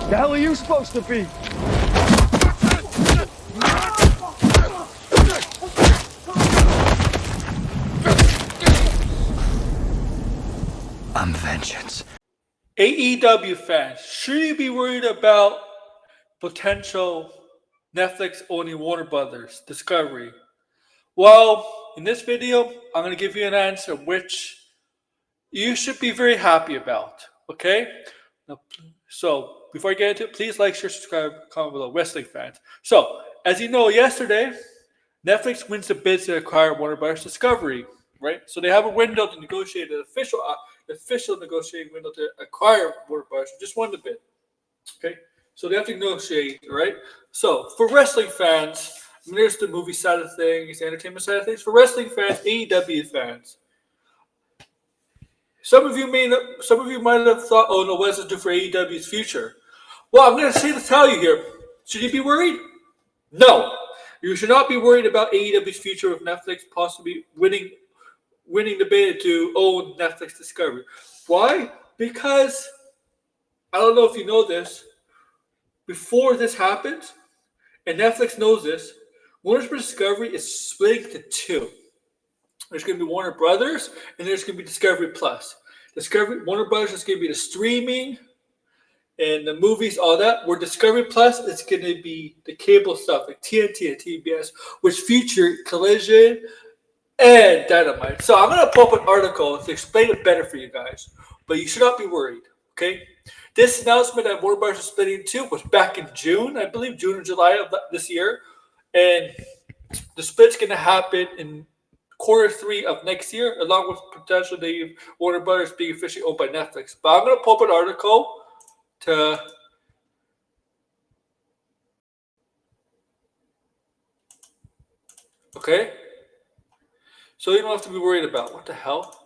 The hell are you supposed to be? I'm vengeance. AEW fans, should you be worried about potential Netflix owning Warner Brothers Discovery? Well, in this video, I'm going to give you an answer which you should be very happy about. Okay? Now, so, before I get into it, please like, share, subscribe, comment below, wrestling fans. So, as you know, yesterday, Netflix wins the bid to acquire Warner Brothers Discovery, right? So they have a window to negotiate an official negotiating window to acquire Warner Brothers. Just won the bid, okay? So they have to negotiate, right? So for wrestling fans, I mean, there's the movie side of things, the entertainment side of things. For wrestling fans, AEW fans, some of you might have thought, oh no, what does it do for AEW's future? Well, I'm going to tell you here. Should you be worried? No. You should not be worried about AEW's future with Netflix possibly winning the bid to own Netflix Discovery. Why? Because, I don't know if you know this, before this happens, and Netflix knows this, Warner Bros. Discovery is splitting to two. There's going to be Warner Brothers, and there's going to be Discovery Plus. Warner Brothers is going to be the streaming and the movies, all that. Where Discovery Plus is going to be the cable stuff, like TNT and TBS, which feature Collision and Dynamite. So I'm going to pull up an article to explain it better for you guys. But you should not be worried, okay? This announcement that Warner Bros. is splitting into was back in June, I believe, June or July of this year. And the split's going to happen in Q3 of next year, along with potentially Warner Brothers being officially owned by Netflix. But I'm going to pull up an article to okay, so you don't have to be worried about what the hell.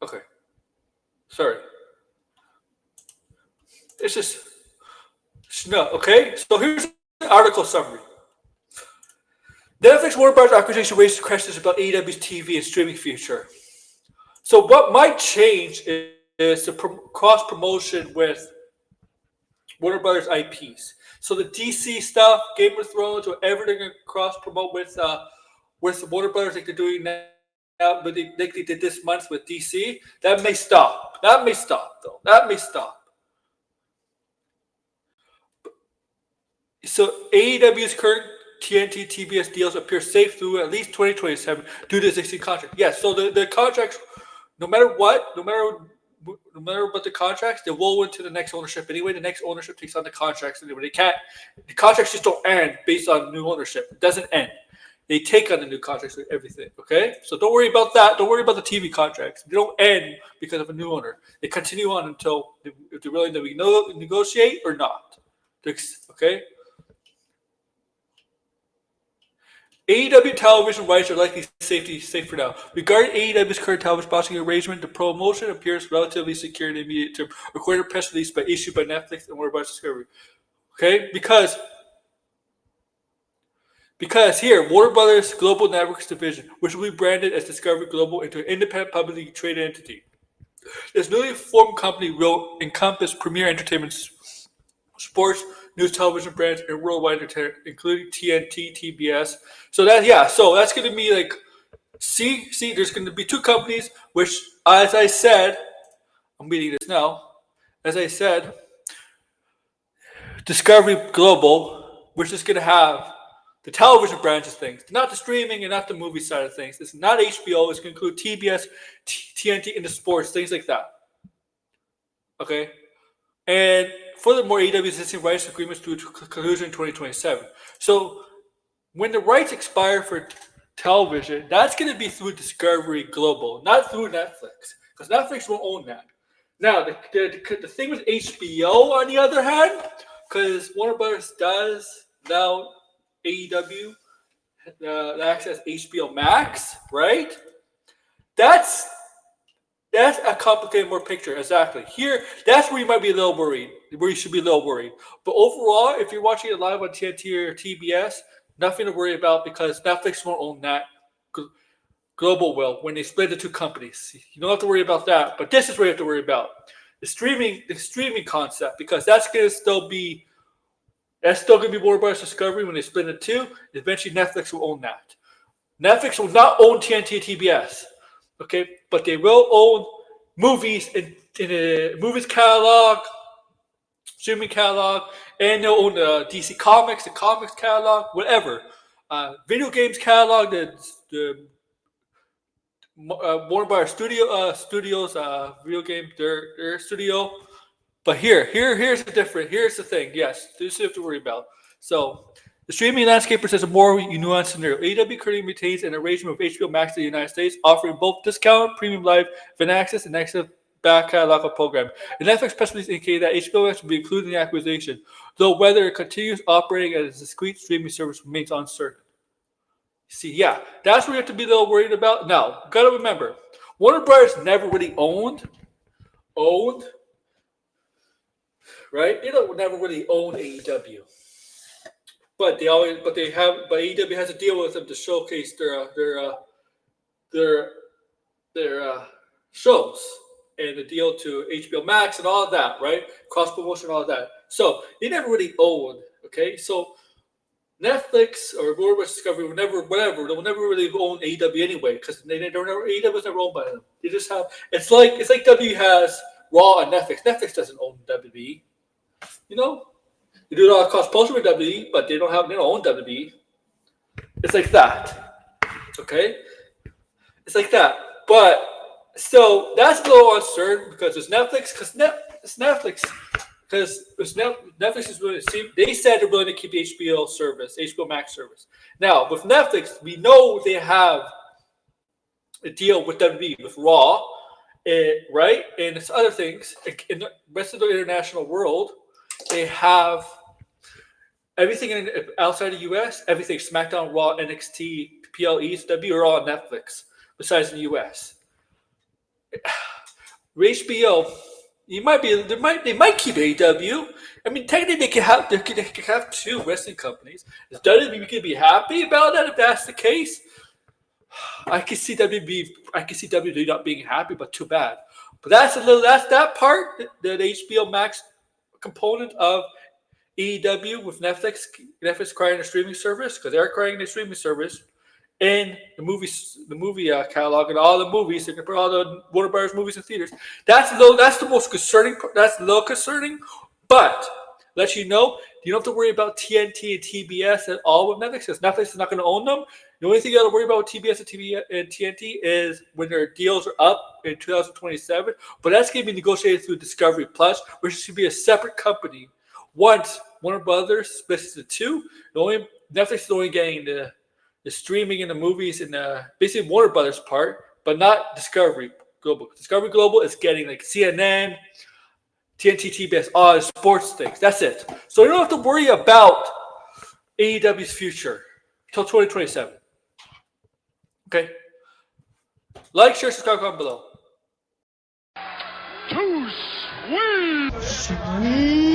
Okay, sorry, it's just no. Okay, so here's the article summary. Netflix Warner Brothers acquisition raises questions about AEW's TV and streaming future. So what might change is the cross promotion with Warner Brothers IPs. So the DC stuff, Game of Thrones, whatever they're going to cross promote with Warner Brothers, like they're doing now, but like they did this month with DC, that may stop. That may stop. So AEW's current TNT TBS deals appear safe through at least 2027 due to existing contract. Yes, so the contracts, no matter what the contracts, they will into the next ownership anyway. The next ownership takes on the contracts anyway. The contracts just don't end based on new ownership. It doesn't end. They take on the new contracts with everything, okay? So don't worry about that. Don't worry about the TV contracts. They don't end because of a new owner. They continue on until if they're willing to negotiate or not, okay? AEW television rights are likely safe for now. Regarding AEW's current television sponsoring arrangement, the promotion appears relatively secure in the immediate term, according to a press release issued by Netflix and Warner Bros. Discovery. Okay, because here, Warner Brothers Global Networks division, which will be branded as Discovery Global into an independent publicly traded entity. This newly formed company will encompass premier entertainment, sports, news television brands, and worldwide entertainment, including TNT, TBS. So that's going to be like, see, there's going to be two companies, which, as I said, I'm reading this now. As I said, Discovery Global, which is going to have the television branch of things, not the streaming and not the movie side of things. It's not HBO. It's going to include TBS, TNT, and the sports, things like that. Okay? And furthermore, AEW existing rights agreements through conclusion in 2027. So when the rights expire for television, that's going to be through Discovery Global, not through Netflix, because Netflix won't own that. Now, the thing with HBO, on the other hand, because Warner Brothers does now AEW access HBO Max, right? That's a complicated more picture, exactly. Here, that's where you might be a little worried, where you should be a little worried. But overall, if you're watching it live on TNT or TBS, nothing to worry about because Netflix won't own that. Global will when they split the two companies. You don't have to worry about that, but this is what you have to worry about. the streaming concept, because that's going to still be Warner Bros. Discovery when they split it two. Eventually, Netflix will own that. Netflix will not own TNT and TBS, okay, but they will own movies in a movies catalog, streaming catalog, and they'll own the DC Comics, the comics catalog, whatever. Video games catalog, the Warner Bros. Studios, video game, their studio. But here's the thing. Yes, this you have to worry about. So the streaming landscape presents a more nuanced scenario. AEW currently maintains an arrangement with HBO Max in the United States, offering both discounted premium live event access and access back catalog of program. The Netflix press release indicated that HBO Max will be included in the acquisition, though whether it continues operating as a discrete streaming service remains uncertain. See, yeah, that's what you have to be a little worried about. Now, gotta remember, Warner Bros. Never really owned, right? They don't never really own AEW, but AEW has a deal with them to showcase their shows and the deal to HBO Max and all of that, right? Cross promotion, all of that. So they never really owned. Okay, so Netflix or Warner Bros. Discovery will never really own AEW anyway, because AEW was never owned by them. They just have it's like W has Raw and Netflix. Netflix doesn't own WWE. You know, they do it all across promotion with WWE, but they don't own WWE. It's like that. Okay, it's like that. But so that's a little uncertain because it's Netflix. Netflix is willing to see. They said they're willing to keep the HBO Max service. Now with Netflix, we know they have a deal with WWE with Raw, right? And it's other things in the rest of the international world. They have everything outside the US. Everything SmackDown, Raw, NXT, PLE, W are all on Netflix. Besides the US, HBO. They might keep AEW. I mean, technically, they can have two wrestling companies. Is WWE be happy about that if that's the case? I can see WWE not being happy, but too bad. But that's that part, the HBO Max component of AEW with Netflix acquiring a streaming service, because they're acquiring a streaming service. And the movie catalog and all the movies, they can put all the Warner Bros. Movies in theaters. That's the most concerning. That's a little concerning, but let you know don't have to worry about TNT and TBS at all with Netflix, because Netflix is not going to own them. The only thing you got to worry about with TBS and TNT is when their deals are up in 2027. But that's going to be negotiated through Discovery Plus, which should be a separate company. Once Warner Brothers splits the two, Netflix is only getting the streaming and the movies and basically Warner Brothers part, but not Discovery Global. Discovery Global is getting like CNN, TNT, TBS, all the sports things. That's it. So you don't have to worry about AEW's future until 2027. Okay? Like, share, subscribe, comment below. Too sweet.